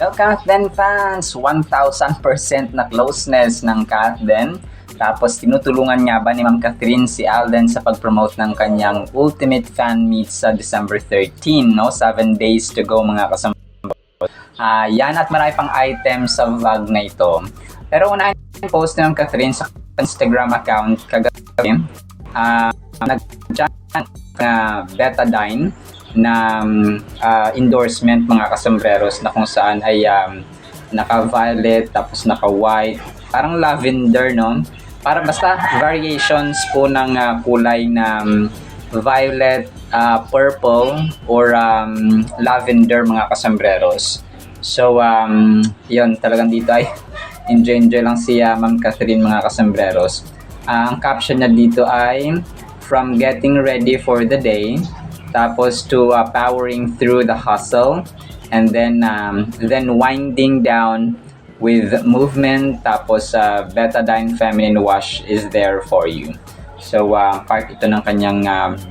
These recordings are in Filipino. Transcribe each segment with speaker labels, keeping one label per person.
Speaker 1: Well, Kathden fans, 1,000% na closeness ng Kathden. Tapos tinutulungan nga ba ni Ma'am Catherine si Alden sa pag-promote ng kanyang Ultimate Fan Meet sa December 13, no? 7 days to go mga kasama. Yan at marami pang items sa vlog na ito. Pero unahin yung post ni Ma'am Catherine sa Instagram account kagabi. Nag-chat na betadine na endorsement mga kasambreros na kung saan ay naka-violet tapos naka-white, parang lavender, no? Para basta variations po ng kulay na violet, purple, or lavender mga kasambreros. So, yun, talagang dito ay enjoy lang si Ma'am Catherine mga kasambreros. Ang caption niya dito ay, from getting ready for the day, tapos to powering through the hustle, and then winding down with movement, tapos betadine feminine wash is there for you. So part ito ng kanyang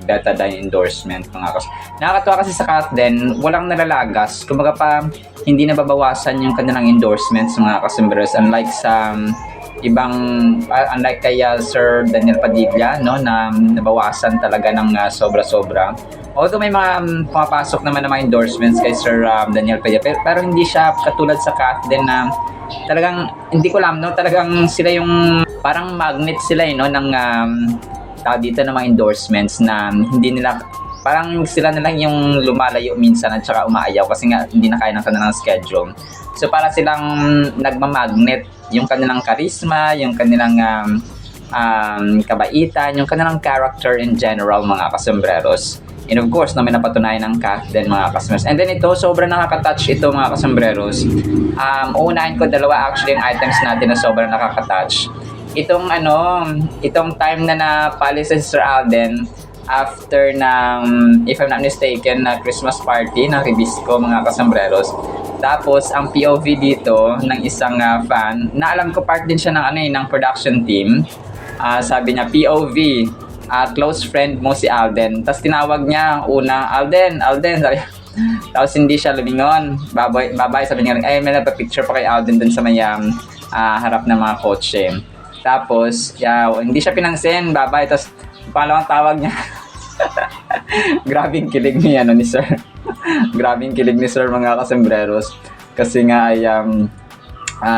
Speaker 1: betadine endorsement mga nakakatuwa kasi sa Kathden, walang nalalagas, kumbaga pa hindi nababawasan yung kanilang endorsements mga kasambreros, unlike sa ibang unlike kay Sir Daniel Padilla, no, na nabawasan talaga ng sobra-sobra. Although may mga pumapasok naman ng mga endorsements kay Sir Daniel Padilla, pero hindi siya katulad sa Kathden na talagang hindi ko alam, no, talagang sila yung parang magnet sila, no, ng dito ng mga endorsements na hindi nila, parang sila na lang yung lumalayo minsan at saka umaayaw kasi nga hindi na kaya ng kanilang schedule. So para silang nagmamagnet, yung kanilang charisma, yung kanilang kabaitan, yung kanilang character in general mga kasambreros. And of course, na may napatunayan ng Kathden mga kasambreros. And then ito, sobrang nakaka-touch ito mga kasambreros. Uunahin ko dalawa actually yung items natin na sobrang nakaka-touch. Itong time na napali si Sir Alden after ng, if I'm not mistaken, na Christmas party ng Ribisco mga kasambreros. Tapos ang POV dito ng isang fan, na alam ko part din siya ng production team. Sabi niya POV, close friend mo si Alden. Tapos tinawag niya ang una, Alden, sabi. Tapos hindi siya lumingon. Babay, sabi niya, ay may nagpa-picture pa kay Alden dun sa may harap ng mga kotse. Tapos hindi siya pinansin, babay. Tapos pangalawang tawag niya. Grabing kilig ni Sir. Grabing kilig ni Sir mga kasambreros. Kasi nga ay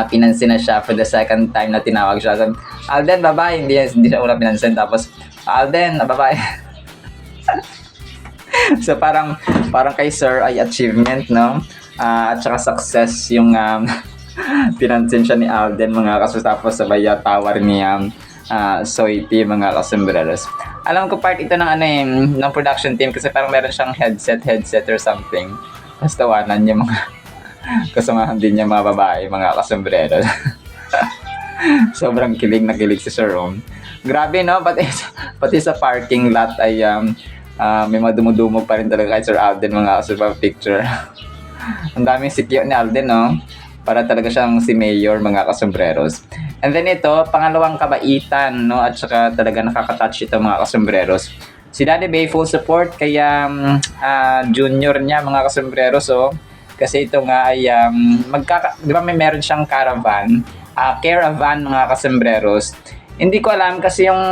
Speaker 1: pinansin na siya for the second time na tinawag siya. So, Alden, bye-bye. Hindi siya una pinansin. Tapos, Alden, bye-bye. So, parang kay Sir ay achievement, no? At saka success yung pinansin siya ni Alden, mga kaso. Tapos, sabay tawar niya Soiti, mga kasambreros. Alam ko part ito ng ng production team kasi parang meron siyang headset or something. Tapos tawanan niya mga kasamahan din niya mga babae, mga kasambreros. Sobrang kilig na kilig si Sir Rom. Grabe, no? Pati sa parking lot ay may mga dumudumog pa rin talaga kay Sir Alden, mga kasambreros picture. Ang daming sikyo ni Alden, no? Para talaga siyang si Mayor, mga kasambreros. And then ito, pangalawang kabaitan, no? At saka talaga nakaka-touch ito, mga kasambreros. Si Daddy Bay, full support kaya junior niya, mga kasambreros, oh. Kasi ito nga ay di ba may meron siyang caravan, caravan mga kasambreros. Hindi ko alam kasi yung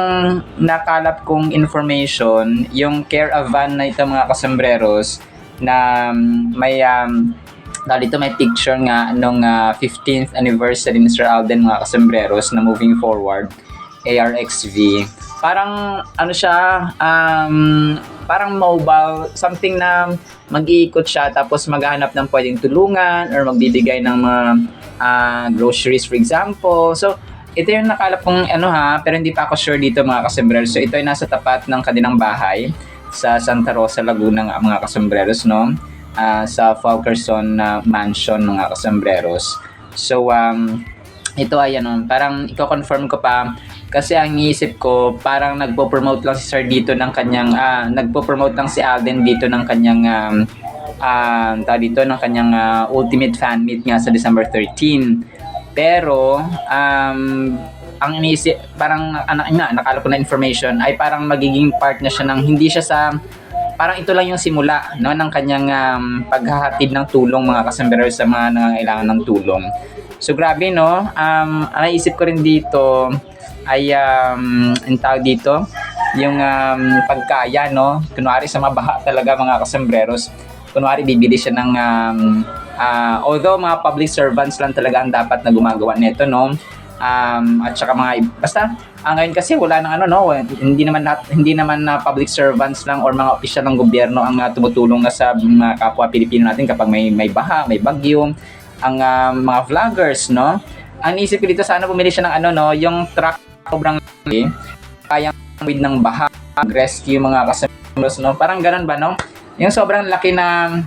Speaker 1: nakalap kong information, yung caravan na ito mga kasambreros na may dito may picture nga nung 15th anniversary ni Sir Alden mga kasambreros na moving forward ARXV. Parang siya, parang mobile, something na mag-iikot siya tapos maghahanap ng pwedeng tulungan or magbibigay ng mga groceries for example. So ito yung nakalap kong pero hindi pa ako sure dito mga kasambreros. So ito ay nasa tapat ng kanilang bahay sa Santa Rosa, Laguna mga kasambreros, no? Sa Fulkerson Mansion mga kasambreros. So ito ay parang i-confirm ko pa kasi ang iisip ko parang nagpo-promote lang si Sir dito ng kanyang nagpo-promote lang si Alden dito ng kanyang ng kanyang Ultimate Fan Meet nga sa December 13. Pero ang iniisip parang nakala ko na information ay parang magiging part na siya ng hindi siya sa parang ito lang yung simula, no, ng kanyang paghahatid ng tulong mga kasombrero sa mga nangangailangan ng tulong. So grabe, no, ang naisip ko rin dito ay ang tawag dito, yung pagkaya, no, kunwari sa mabaha talaga mga kasombreros, kunwari bibili siya ng although mga public servants lang talaga ang dapat na gumagawa nito, no, at saka mga basta ngayon kasi wala nang ano, no, hindi naman na public servants lang or mga opisyal ng gobyerno ang tumutulong na sa mga kapwa Pilipino natin kapag may baha, may bagyo. Ang mga vloggers, no, ang isip ko dito, sana bumili siya ng ano, no, yung truck sobrang laki, kayang with ng baha, rescue mga customers, no, parang ganun ba, no, yung sobrang laki na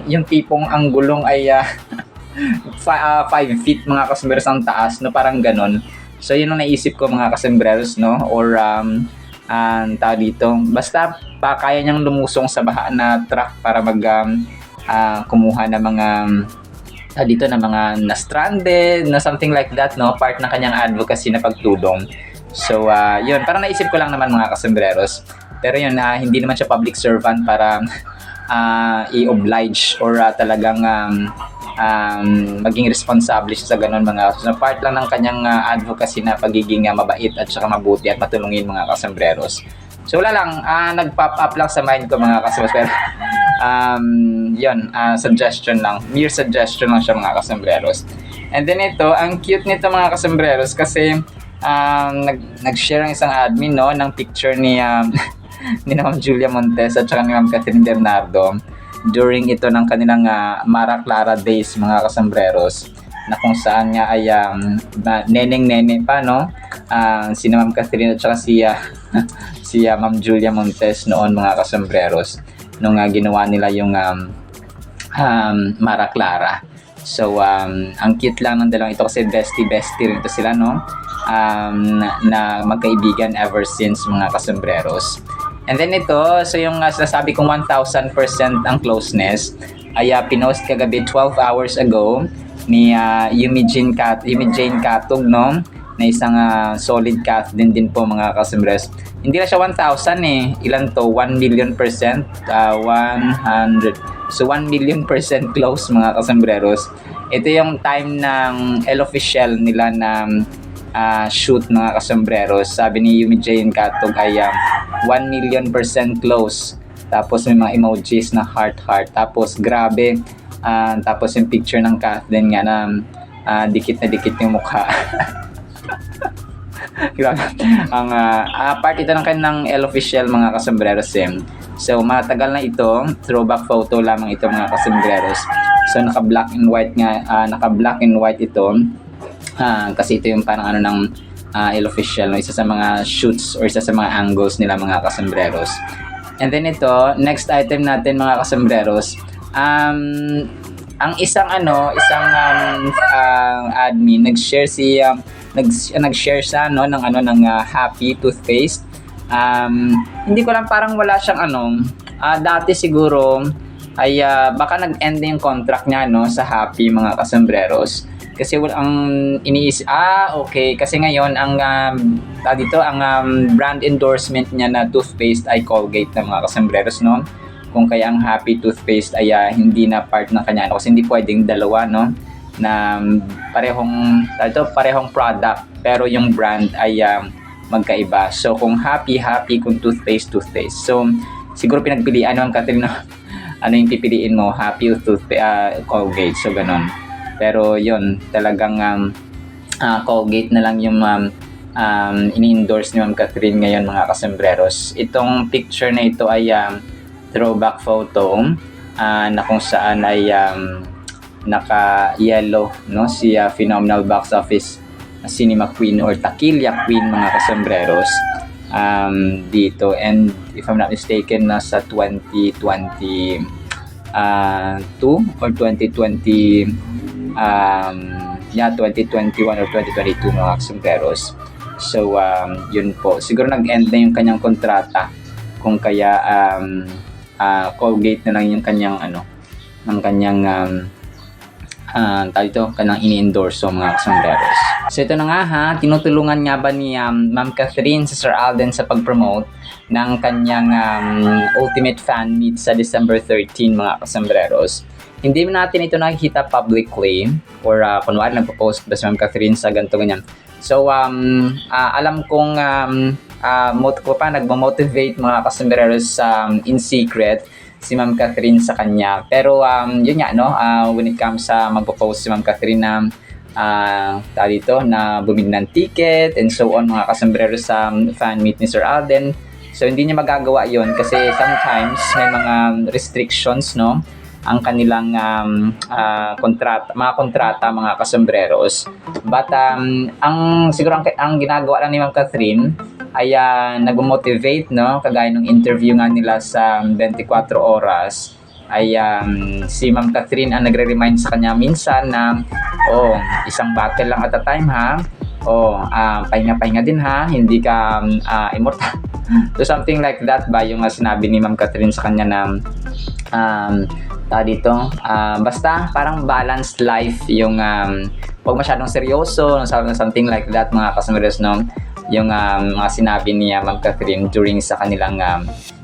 Speaker 1: yung tipong ang gulong ay 5 feet mga kasembreros ang taas, no, parang ganon. So yun ang naisip ko mga kasembreros, no, or tao dito, basta pa kaya niyang lumusong sa baha na truck para kumuha ng mga dito na mga na-stranded na something like that, no, part ng kanyang advocacy na pagtulong. So yun, parang naisip ko lang naman mga kasembreros, pero yun, hindi naman siya public servant para i-oblige or talagang maging responsable siya sa ganun mga, so, part lang ng kanyang advocacy na pagiging mabait at saka mabuti at matulungin mga kasembreros. So wala lang, nag-pop up lang sa mind ko mga kasembreros, pero yun, suggestion lang, mere suggestion lang siya mga kasembreros. And then ito, ang cute nito mga kasembreros kasi nag-share ang isang admin, no, ng picture ni ni Ma'am Julia Montes at saka ni Ma'am Catherine Bernardo during ito ng kanilang Mara Clara Days mga kasembreros, na kung saan nga ay neneng-nene pa, no, si Ma'am Catherine at saka si Ma'am Julia Montes noon mga kasembreros, nung ginawa nila yung Mara Clara. So ang cute lang ng dalawang ito kasi bestie rin ito sila, no, na magkaibigan ever since mga kasembreros. And then ito, so yung sinasabi kong 1,000% ang closeness ay pinost kagabi 12 hours ago ni Yumi Jane Katug, no, na isang solid cat din po mga kasembreros. Hindi na siya 1,000 ilan to, 1 million %, 100, so 1 million % close mga kasembreros. Ito yung time ng El Official nila na shoot mga kasembreros. Sabi ni Yumi Jane Katug ay 1 million % close, tapos may mga emojis na heart, tapos grabe, tapos yung picture ng cat din nga na dikit na dikit yung mukha. Grabe. Ang part ito ng kanang El Official mga kasembreros. So matagal na ito, throwback photo lamang ito mga kasembreros. So naka black and white ito. Kasi ito yung parang ano ng El Official, no? Isa sa mga shoots or isa sa mga angles nila mga kasembreros. And then ito, next item natin mga kasembreros, ang isang admin nag-share nag-share siya, no, ng Happy toothpaste. Hindi ko lang, parang wala siyang dati siguro ay baka nag-end na yung contract niya, no, sa Happy mga kasembreros. Kasi ang iniisip, okay, kasi ngayon ang brand endorsement niya na toothpaste ay Colgate na mga kasembreros, no. Kung kaya ang Happy toothpaste ay hindi na part ng kanya, kasi hindi pwedeng dalawa, no, na parehong product pero yung brand ay magkaiba. So kung happy kung toothpaste. So siguro pinagpilian ng Catherine, ano yung pipiliin mo, Happy o Colgate, so ganon. Pero yun, talagang Colgate na lang yung ini-endorse ni Ma'am Catherine ngayon mga kasembreros. Itong picture na ito ay throwback photo na kung saan ay naka-yellow, no, si phenomenal box office cinema queen or taquilla queen mga kasembreros dito. And if I'm not mistaken, nasa 2022 or 2020 2021 or 2022 mga kasembreros. So yun po, siguro nag-end na yung kanyang kontrata, kung kaya Colgate na lang yung kanyang ng kanyang kanang ini-endorse mga kasembreros. So ito na nga ha, tinutulungan nga ba ni Ma'am Catherine si Sir Alden sa pag-promote ng kanyang Ultimate Fan Meet sa December 13 mga kasambreros. Hindi natin ito nakikita publicly or kunwari nagpo-post ba si Ma'am Catherine sa ganito ganyan. So alam kong nagmo-motivate mga kasambreros in secret si Ma'am Catherine sa kanya. Pero yun nga no, when it comes sa magpo-post si Ma'am Catherine na na bumili ng ticket and so on mga kasombrero sa fan meet ni Sir Alden. So hindi niya magagawa yon kasi sometimes may mga restrictions no ang kanilang mga kontrata mga kasombreros. But siguro ang ginagawa lang ni Ma'am Catherine ay nag-motivate no kagaya ng interview nga nila sa 24 oras ay si Ma'am Catherine ang nagre-remind sa kanya minsan na isang battle lang at a time ha. Pahinga-pahinga din ha, hindi ka immortal. So something like that ba yung sinabi ni Ma'am Catherine sa kanya na basta parang balanced life yung huwag masyadong seryoso, something like that mga kasamaris no. Yung mga sinabi ni Ma'am Catherine during sa kanilang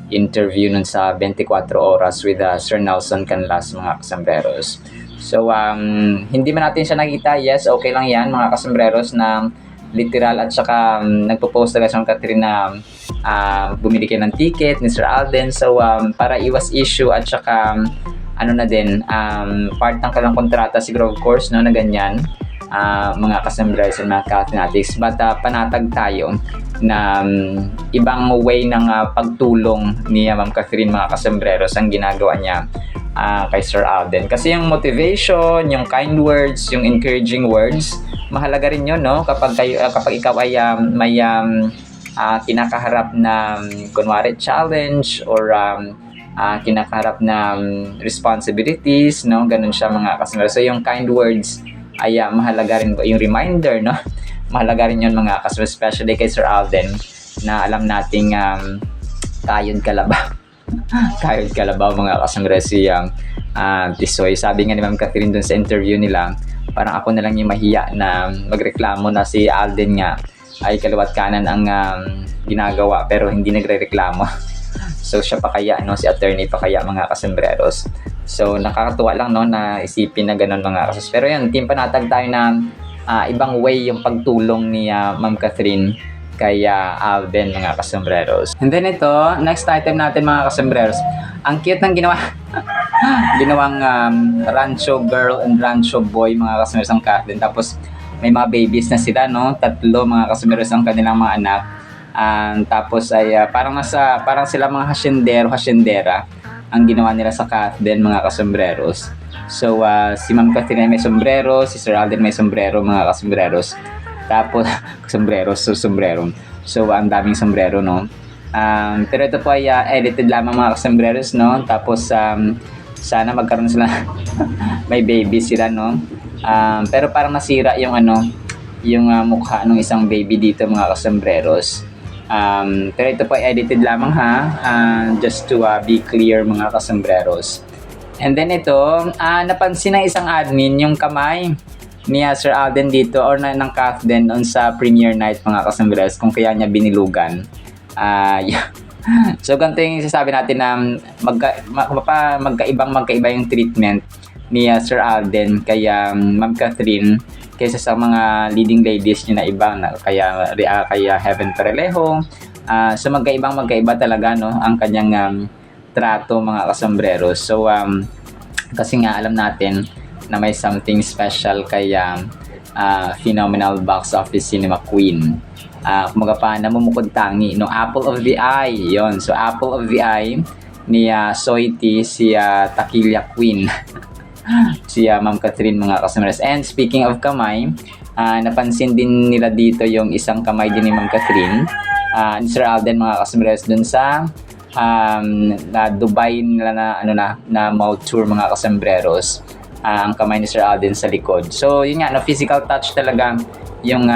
Speaker 1: interview nun sa 24 oras with Sir Nelson Canlas mga kasambreros. So hindi man natin siya nakita, yes, okay lang yan mga kasambreros na literal at saka nagpo-post talaga si Ma'am Catherine na bumili kayo ng ticket ni Sir Alden. So para iwas issue at saka part ng kanilang kontrata siguro of course no na ganyan mga kasambreros and mga Catherine-atics. But panatag tayo na ibang way ng pagtulong ni Ma'am Catherine mga kasambreros ang ginagawa niya kay Sir Alden. Kasi yung motivation, yung kind words, yung encouraging words, mahalaga rin yun no kapag ikaw ay may kinakaharap na kunwari challenge or kinakaharap na responsibilities no, ganun siya mga kasambreros. So yung kind words ay mahalaga rin yung reminder no. Mahalaga rin yun mga kasambreros, especially kay Sir Alden na alam nating kayod kalabaw. Kayod kalabaw mga kasambreros si Tisoy. Sabi nga ni Ma'am Catherine dun sa interview nila, parang ako na lang yung mahiya na magreklamo na si Alden nga ay kaliwat kanan ang ginagawa pero hindi nagrereklamo. So siya pa kaya no, si attorney pa kaya mga kasambreros. So nakakatuwa lang no na isipin na ganun mga kasus. Pero yun, team panatag tayo na ibang way yung pagtulong ni Ma'am Catherine kay Alden mga kasambreros. And then ito, next item natin mga kasambreros. Ang cute ng ginawang rancho girl and rancho boy mga kasambreros ang Catherine. Tapos may mga babies na sila no, 3 mga kasambreros ang kanilang mga anak. Tapos ay parang sila mga hasyendera ang ginawa nila sa Catherine mga kasambreros. So si Ma'am Catherine may sombrero, si Sir Alden may sombrero mga kasambreros. Tapos sombrero. So ang daming sombrero no. Pero ito po ay edited lamang mga kasambreros no. Tapos sana magkaroon sila may baby sila no. Pero parang nasira yung yung mukha ng isang baby dito mga kasambreros. Pero ito po ay edited lamang ha, just to be clear mga kasambreros. And then ito, napansin ng isang admin yung kamay ni Sir Alden dito or ng Catherine on sa premiere night mga kasambreros kung kaya niya binilugan. So ganito yung sasabi natin na magkaiba yung treatment ni Sir Alden kaya Ma'am Catherine kaysa sa mga leading ladies niya na iba kaya Heaven Perelejo. So magkaiba talaga no ang kanyang trato mga kasambreros. So kasi nga alam natin na may something special kay phenomenal box office cinema queen. Kumaga pa namumukod tangi no, apple of the eye yon. So apple of the eye ni Soiti si Taquilla Queen. Si Ma'am Catherine mga kasambreros. And speaking of kamay, napansin din nila dito yung isang kamay din ni Ma'am Catherine ni Sir Alden mga kasambreros dun sa Dubai nila na mall tour mga kasambreros. Ang kamay ni Sir Alden sa likod. So yun nga no, physical touch talaga yung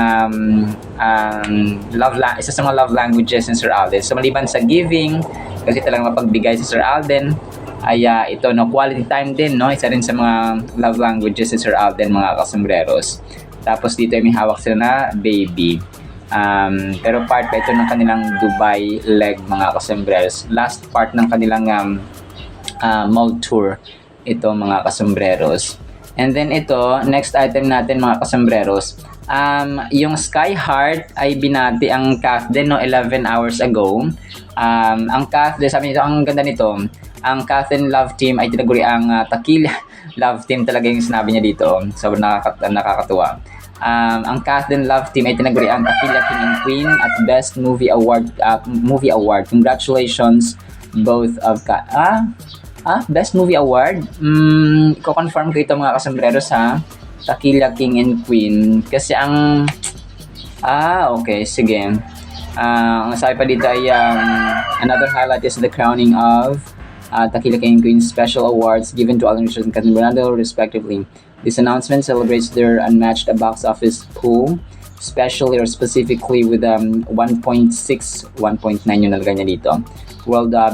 Speaker 1: isa sa mga love languages ni Sir Alden. So maliban sa giving, kasi talagang mapagbigay si Sir Alden ay ito no, quality time din no, isa rin sa mga love languages ni Sir Alden mga kasambreros. Tapos dito ay may hawak sila na baby. Pero part pa ito ng kanilang Dubai leg mga kasombreros. Last part ng kanilang mall tour ito mga kasombreros. And then ito, next item natin mga kasombreros. Yung Sky Heart ay binati ang Kathden 11 hours ago. Ang Kathden, sabi nito, ang ganda nito. Ang Kathden Love Team ay tinaguri ang Takila Love Team talaga yung sinabi niya dito. Sobrang nakakatuwa. Ang Kathden Love Team ay tinaguri ang Takila King and Queen at Best Movie Award. Congratulations both of Best Movie Award. Ko-confirm ko ito mga kasombreros ha. Takila King and Queen. Kasi ang okay, sige. Ang sabi pa dito ay another highlight is the crowning of Takila King and Queen special awards given to Alden Richards and Catherine Bernardo respectively. This announcement celebrates their unmatched box office pool, especially or specifically with 1.6, 1.9 yung nalagay niya dito.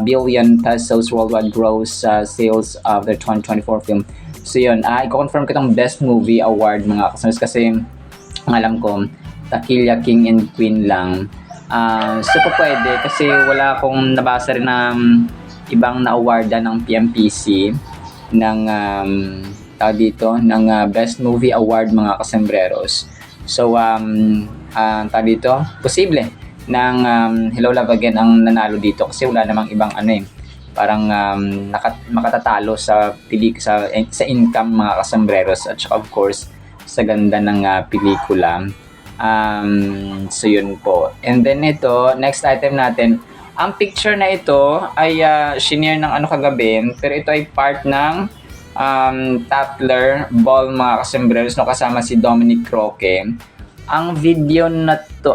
Speaker 1: Billion pesos worldwide gross sales of their 2024 film. So yun, i-confirm ko itong Best Movie Award mga kasunod kasi ang alam ko, Takila King and Queen lang. So po pwede kasi wala akong nabasa rin na ibang na-awardan ng PMPC ng Best Movie Award mga kasombreros. So dito, posible ng Hello Love Again ang nanalo dito kasi wala namang ibang parang makatatalo sa income mga kasombreros at saka of course sa ganda ng pelikula. So yun po. And then ito, next item natin. Ang picture na ito ay shinare ng kagabi, pero ito ay part ng Tatler Ball mga kasombreros no, kasama si Dominic Roque. Ang video nito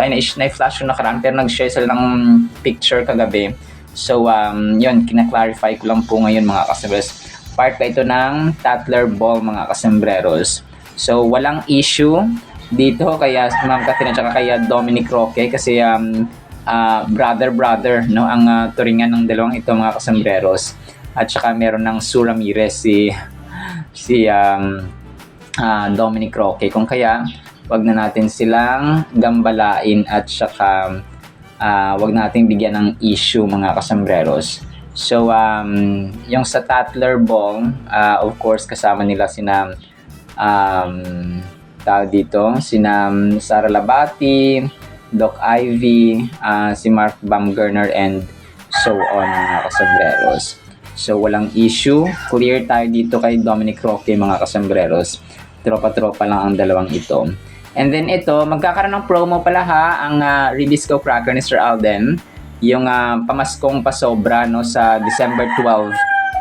Speaker 1: ay na-flash ko nakaraan pero nag-share sila ng picture kagabi. So yun, kina-clarify ko lang po ngayon mga kasombreros. Part pa ito ng Tatler Ball mga kasombreros. So walang issue dito kaya Ma'am Catherine at kaya Dominic Roque kasi brother no ang turingan ng dalawang ito mga kasombreros. At saka meron ng Sue Ramirez si Dominic Roque. Kung kaya wag na natin silang gambalain at saka wag nating bigyan ng issue mga kasombreros. So yung sa Tatler Ball, of course kasama nila sina sina Sara Labati, Doc Ivy, si Mark Baumgartner and so on mga kasombreros. So walang issue, clear tayo dito kay Dominic Roque mga kasombreros. Tropa-tropa lang ang dalawang ito. And then ito, magkakaroon ng promo pala ang Ribisco Cracker ni Sir Alden. Yung pamaskong pasobra no, sa December 12,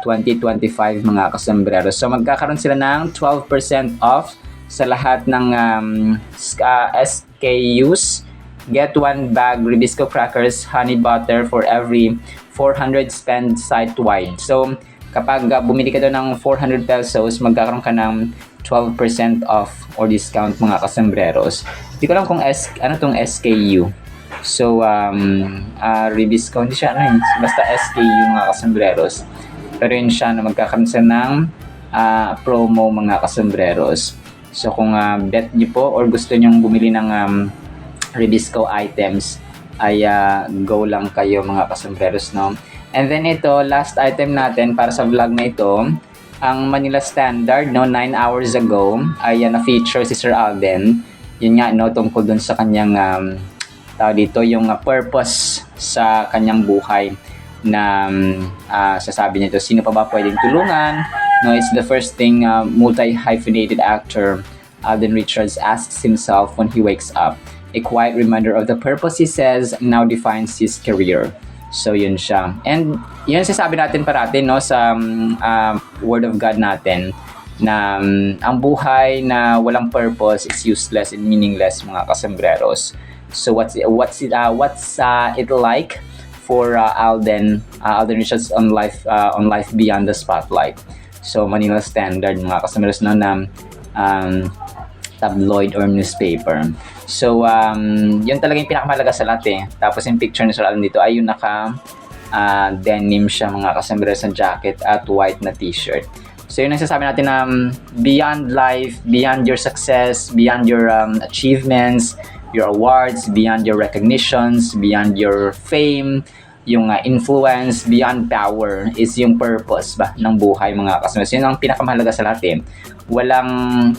Speaker 1: 2025 mga kasombreros. So magkakaroon sila ng 12% off sa lahat ng SKUs. Get one bag Ribisco Crackers Honey Butter for every 400 spend site-wide. So kapag bumili ka doon ng 400 pesos, magkakaroon ka ng 12% off or discount mga kasombreros. Hindi ko lang kung tong SKU. So Ribisco, hindi siya basta SKU mga kasombreros. Pero yun siya na magkakaroon siya ng promo mga kasombreros. So kung bet nyo po or gusto nyong bumili ng Ribisco items ay go lang kayo mga kasombreros no. And then ito, last item natin para sa vlog na ito, ang Manila Standard no, 9 hours ago ay na-feature si Sir Alden. Yun nga no, tungkol dun sa kanyang yung purpose sa kanyang buhay na sasabi nito, sino pa ba pwedeng tulungan? No, it's the first thing multi-hyphenated actor Alden Richards asks himself when he wakes up. A quiet reminder of the purpose he says now defines his career. So yun siya. And yun sasabi natin parati no, sa Word of God natin na ang buhay na walang purpose is useless and meaningless mga kasombreros. So what's it like for Alden Richards on life beyond the spotlight? So Manila Standard mga kasombreros no, na tabloid or newspaper. So yun talaga yung pinakamahalaga sa lahat Tapos yung picture ni Sir Alden dito ay yung naka denim siya mga kasombreros na jacket at white na t-shirt. So yun ang sasabi natin na beyond life, beyond your success, beyond your achievements, your awards, beyond your recognitions, beyond your fame, yung influence, beyond power is yung purpose ba ng buhay mga kasambreros. Yun ang pinakamahalaga sa lahat eh. Walang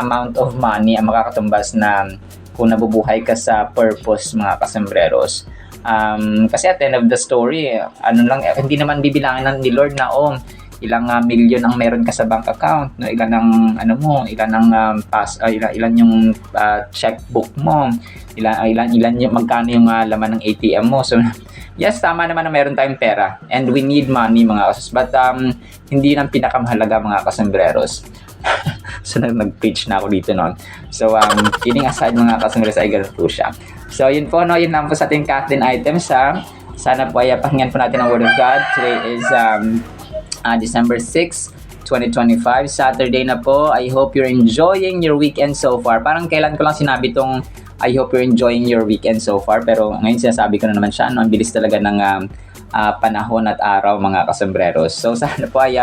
Speaker 1: amount of money ang makakatumbas na kung nabubuhay ka sa purpose mga kasambreros. Kasi at the end of the story, hindi naman bibilangin ni Lord na ilang milyon ang meron ka sa bank account, no? Ilan ang ilan yung checkbook mo, ilan yung magkano yung laman ng ATM mo. So yes, tama naman na meron tayong pera and we need money mga kasos, but hindi nang pinakamahalaga mga kasambreros. So nag-preach na ako dito noon. So kidding aside mga kasambreros, I get po siya. So yun po, no, yun lang po sa ating Kathleen items ha. Sana po ay pakinggan po natin ang Word of God. Today is December 6, 2025, Saturday na po. I hope you're enjoying your weekend so far. Parang kailan ko lang sinabi tong I hope you're enjoying your weekend so far, pero ngayon sinasabi ko na naman siya, no? Ang bilis talaga ng panahon at araw mga kasambreros. So sana po ay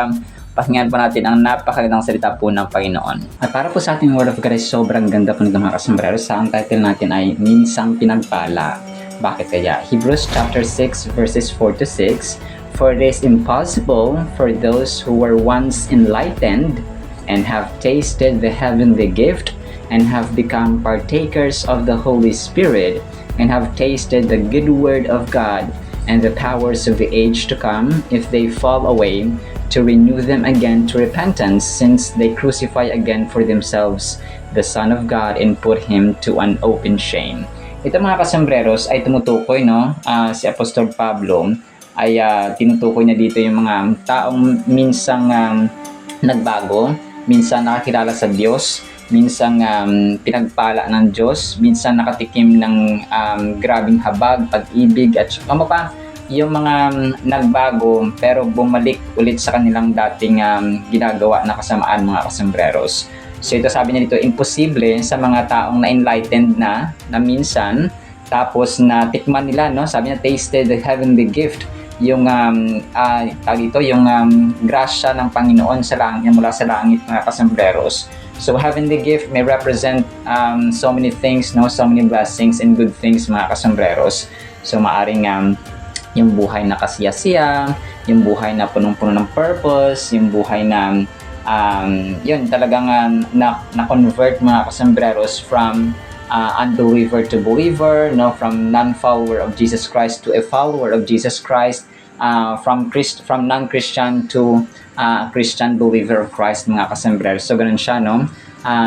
Speaker 1: pakinggan po natin ang napakagandang salita po ng Panginoon. At para po sa ating Word of God ay sobrang ganda po nito mga kasambreros. Ang title natin ay Minsang Pinagpala. Bakit kaya? Hebrews chapter 6 verses 4 to 6. For it is impossible for those who were once enlightened and have tasted the heavenly gift and have become partakers of the Holy Spirit and have tasted the good word of God and the powers of the age to come, if they fall away, to renew them again to repentance, since they crucify again for themselves the Son of God and put Him to an open shame. Ito mga kasambreros ay tumutukoy, no? Si Apostol Pablo ay tinutukoy niya dito yung mga taong minsang nagbago, minsan nakakilala sa Diyos, minsan pinagpala ng Diyos, minsan nakatikim ng grabing habag, pag-ibig, at pa yung mga nagbago pero bumalik ulit sa kanilang dating ginagawa na kasamaan mga kasambreros. So ito sabi niya dito, imposible sa mga taong na-enlightened na minsan, tapos na tikman nila, no? Sabi niya, tasted the heavenly gift, yung yung grasya ng Panginoon sa langit, mula sa langit mga kasambreros. So heavenly gift may represent so many things, no, so many blessings and good things mga kasambreros. So maaring yung buhay na kasiyasiya, yung buhay na punong-puno ng purpose, yung buhay na yun talagang na-convert mga kasambreros from unbeliever to believer, no, from non-follower of Jesus Christ to a follower of Jesus Christ, from non-Christian to Christian believer of Christ mga kasambreros. So ganun siya, no?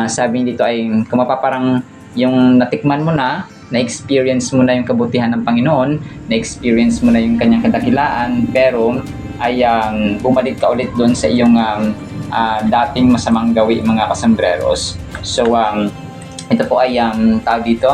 Speaker 1: Sabi dito ay kung mapaparang yung natikman mo na-experience mo na yung kabutihan ng Panginoon, na-experience mo na yung kanyang kadakilaan, pero ay bumalik ka ulit doon sa iyong dating masamang gawi mga kasambreros. So ito po ay tawag dito,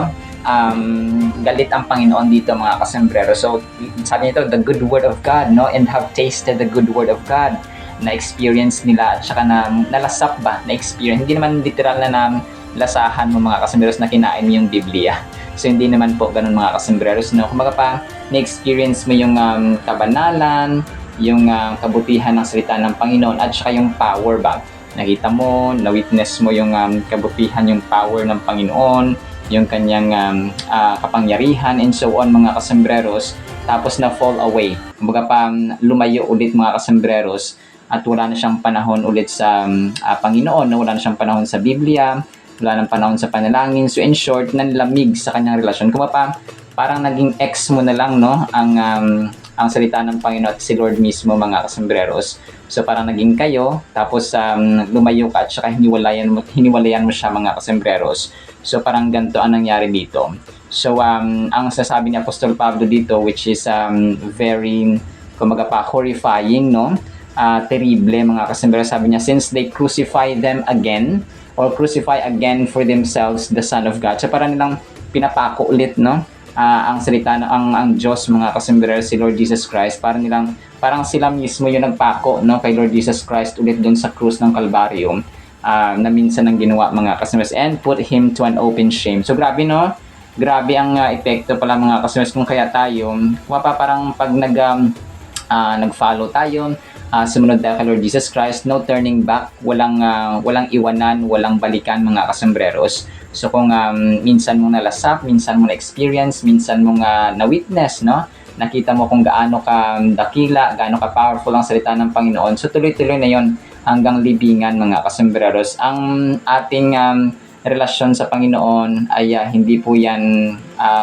Speaker 1: galit ang Panginoon dito mga kasambreros. So sabi nito, the good word of God, no, and have tasted the good word of God. Na-experience nila at saka nalasap ba, na-experience, hindi naman literal na lasahan mo mga kasambreros na kinain mo yung Biblia. So hindi naman po ganun mga kasambreros, no? Kumbaga pa, na-experience mo yung kabanalan, yung kabutihan ng salita ng Panginoon at saka yung power ba. Nakita mo, na-witness mo yung kabutihan, yung power ng Panginoon, yung kanyang kapangyarihan and so on mga kasambreros, tapos na fall away. Kumbaga pa, lumayo ulit mga kasambreros at wala na siyang panahon ulit sa Panginoon, wala na siyang panahon sa Biblia, wala nang panahon sa panalangin. So in short, nanlamig sa kanyang relasyon. Kung parang naging ex mo na lang, no, ang salita ng Panginoon at si Lord mismo mga kasambreros. So parang naging kayo, tapos lumayo ka at saka hiniwalayan mo siya mga kasambreros. So parang ganito ang nangyari dito. So ang sasabi ni Apostol Pablo dito, which is very, kumbaga pa, horrifying, no? Terrible mga kasambreros. Sabi niya, since they crucify them again, or crucify again for themselves the Son of God. So parang nilang pinapako ulit, no? Ang salita ang Diyos mga kasambreros, si Lord Jesus Christ, parang sila mismo yung nagpako, no, kay Lord Jesus Christ ulit doon sa krus ng Kalbaryo, na minsan ang ginawa mga kasambreros, and put Him to an open shame. So grabe, no? Grabe ang epekto pala mga kasambreros kung kaya tayo, parang pag nag-follow tayo, sumunod tayo kay Lord Jesus Christ, no turning back, walang iwanan, walang balikan mga kasembreros. So kung minsan mong nalasap, minsan mong na-experience, minsan mong na-witness, no? Nakita mo kung gaano ka dakila, gaano ka powerful ang salita ng Panginoon. So tuloy-tuloy na yon hanggang libingan mga kasembreros. Ang ating relasyon sa Panginoon ay hindi po yan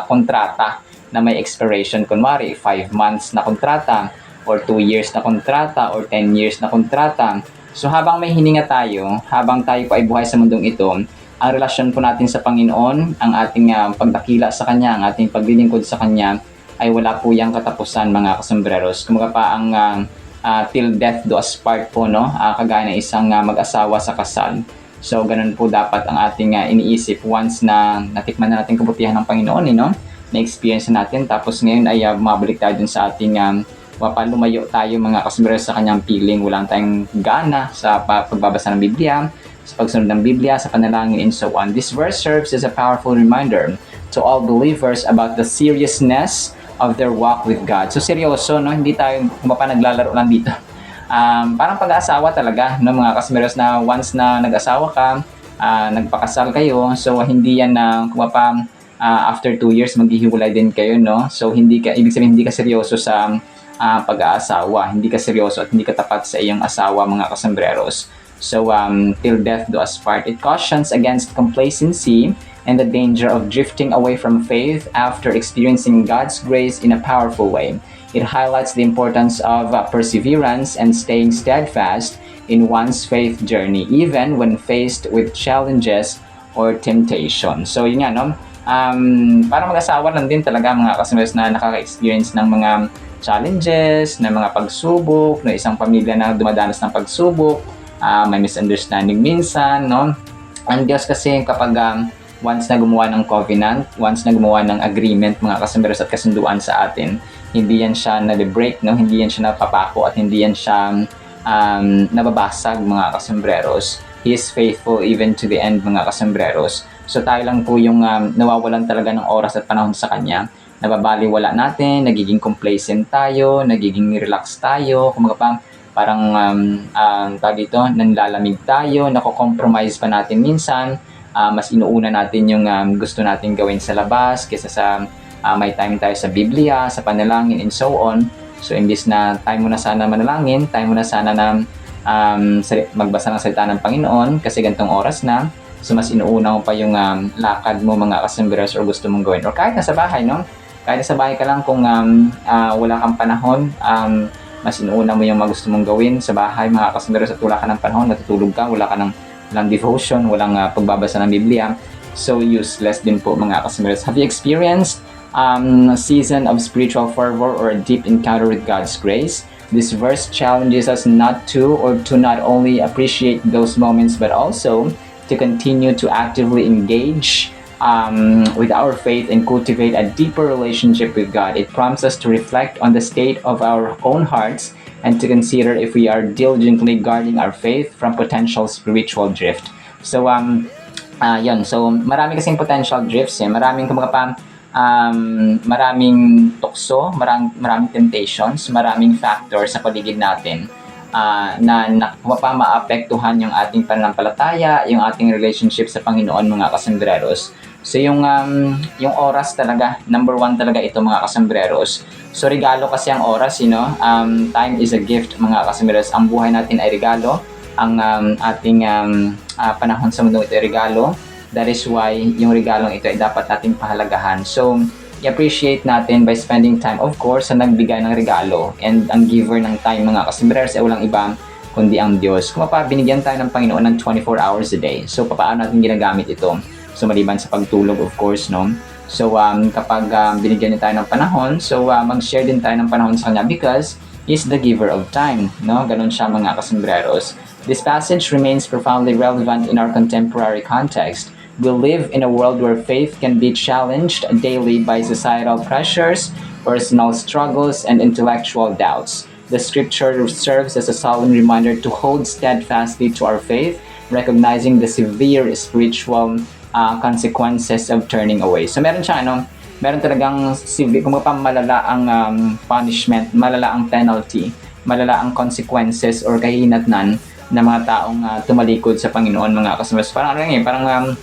Speaker 1: kontrata na may expiration. Kunwari, 5 months na kontrata, or 2 years na kontrata, or 10 years na kontrata. So habang may hininga tayo, habang tayo pa ay buhay sa mundong ito, ang relasyon po natin sa Panginoon, ang ating pagdakila sa Kanya, ang ating paglilingkod sa Kanya, ay wala po yung katapusan mga kasembreros. Kumaga pa ang till death do us part po, no? Kagaya ng isang mag-asawa sa kasal. So ganun po dapat ang ating iniisip once na natikman na natin kabutihan ng Panginoon, no? Na-experience natin, tapos ngayon ay mabalik tayo dun sa ating lumayo tayo mga kasembreros sa Kanyang piling. Wala tayong gana sa pagbabasa ng Biblia, sa pagsunod ng Biblia, sa panalangin, and so on. This verse serves as a powerful reminder to all believers about the seriousness of their walk with God. So seryoso, no? Hindi tayo naglalaro lang dito. Parang pag-aasawa talaga, no, mga kasembreros, na once na nag-asawa ka, nagpakasal kayo, so hindi yan na after 2 years maghihiwalay din kayo, no? So ibig sabihin hindi ka seryoso sa pag-aasawa, hindi ka seryoso at hindi ka tapat sa iyong asawa mga kasembreros. So till death do us part. It cautions against complacency and the danger of drifting away from faith after experiencing God's grace in a powerful way. It highlights the importance of perseverance and staying steadfast in one's faith journey, even when faced with challenges or temptation. So yun nga, no? Para mag-asawa lang din talaga mga kasembreros na nakaka-experience ng mga challenges, ng mga pagsubok, no? Isang pamilya na dumadanas ng pagsubok, may misunderstanding minsan, no? Ang Diyos kasi kapag once na gumawa ng covenant, once na gumawa ng agreement mga kasembreros at kasunduan sa atin, hindi yan siya na-break, no? Hindi yan siya napapako at hindi yan siya nababasag mga kasembreros. He is faithful even to the end mga kasembreros. So tayo lang po yung nawawalan talaga ng oras at panahon sa Kanya. Nababaliwala natin, nagiging complacent tayo, nagiging relax tayo, kumaga parang dito, nanlalamig tayo, nako-compromise pa natin minsan. Mas inuuna natin yung gusto natin gawin sa labas kaysa sa may time tayo sa Biblia, sa panalangin, and so on. So imbis na time mo na sana manalangin, time mo na sana na magbasa ng salita ng Panginoon kasi gantong oras na. So mas inuuna mo pa yung lakad mo mga kasembreros or gusto mong gawin. Or kahit nasa bahay, no? Kahit nasa bahay ka lang kung wala kang panahon, mas inuuna mo yung mga gusto mong gawin sa bahay mga kasembreros at wala ka ng panahon, natutulog ka, walang devotion, walang pagbabasa ng Biblia. So useless din po mga kasembreros. Have you experienced a season of spiritual fervor or a deep encounter with God's grace? This verse challenges us not only appreciate those moments but also to continue to actively engage with our faith and cultivate a deeper relationship with God. It prompts us to reflect on the state of our own hearts and to consider if we are diligently guarding our faith from potential spiritual drift. So, yun. So, marami kasing potential drifts. Maraming maraming tukso, maraming temptations, maraming factors sa paligid natin na maapektuhan yung ating pananampalataya, yung ating relationship sa Panginoon mga kasembreros. So yung oras talaga, number 1 talaga ito mga kasembreros. So regalo kasi ang oras, time is a gift mga kasembreros. Ang buhay natin ay regalo, ang ating panahon sa mundo ito ay regalo. That is why yung regalong ito ay dapat nating pahalagahan. So i-appreciate natin by spending time, of course, sa nagbigay ng regalo. And ang giver ng time mga kasembreros ay walang iba kundi ang Diyos. Kung binigyan tayo ng Panginoon ng 24 hours a day. So paano natin ginagamit ito? So maliban sa pagtulog, of course, no? So kapag binigyan niya tayo ng panahon, so mag-share din tayo ng panahon sa Kanya because He is the giver of time, no? Ganun siya mga kasembreros. This passage remains profoundly relevant in our contemporary context. We live in a world where faith can be challenged daily by societal pressures, personal struggles, and intellectual doubts. The scripture serves as a solemn reminder to hold steadfastly to our faith, recognizing the severe spiritual consequences of turning away. So meron siya meron talagang kung malala ang punishment, malala ang penalty, malala ang consequences or kahinatnan ng mga taong tumalikod sa Panginoon, mga kasambreros. Parang ano lang parang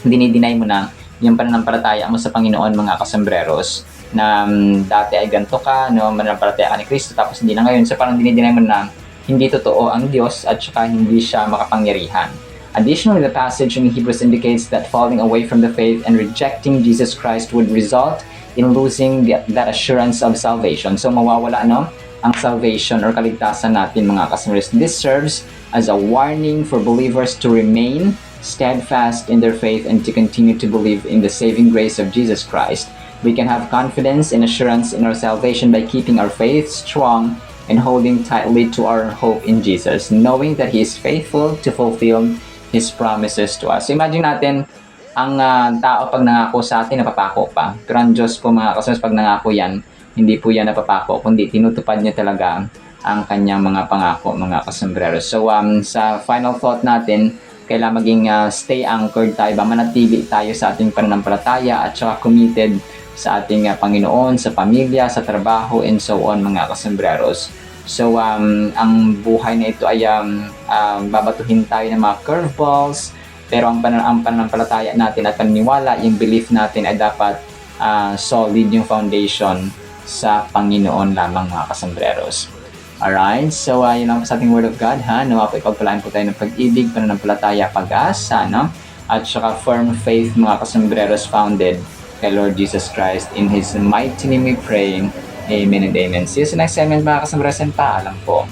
Speaker 1: dinideny mo na yung pananampalataya mo sa Panginoon, mga kasambreros, na dati ay ganito ka, no, mananampalataya ka ni Kristo, tapos hindi na ngayon. So parang dinideny mo na hindi totoo ang Diyos at saka hindi siya makapangyarihan. Additionally, the passage in Hebrews indicates that falling away from the faith and rejecting Jesus Christ would result in losing that assurance of salvation. So mawawala ang salvation or kaligtasan natin, mga kasambreros. This serves as a warning for believers to remain steadfast in their faith and to continue to believe in the saving grace of Jesus Christ. We can have confidence and assurance in our salvation by keeping our faith strong and holding tightly to our hope in Jesus, knowing that He is faithful to fulfill His promises to us. So imagine natin, ang tao pag nangako sa atin, napapako pa. Pero ang Diyos po, mga kasambreros, pag nangako yan, hindi po yan napapako, kundi tinutupad niya talaga ang kanyang mga pangako, mga kasambreros. So sa final thought natin, kailangan maging stay anchored tayo, manatili tayo sa ating pananampalataya at saka committed sa ating Panginoon, sa pamilya, sa trabaho, and so on, mga kasambreros. So, ang buhay na ito ay babatuhin tayo ng mga curveballs, pero ang pananampalataya natin at paniniwala, yung belief natin ay dapat solid yung foundation sa Panginoon lamang, mga kasambreros. Alright, so yun lang po sa ating Word of God, ha? Nawa po ipagpalaan po tayo ng pag-ibig, pananampalataya, pag-asa, no? At saka firm faith, mga kasambreros, founded kay Lord Jesus Christ. In His mighty name we pray. Amen and amen. See you sa next segment, mga kasambreros, and paalam po.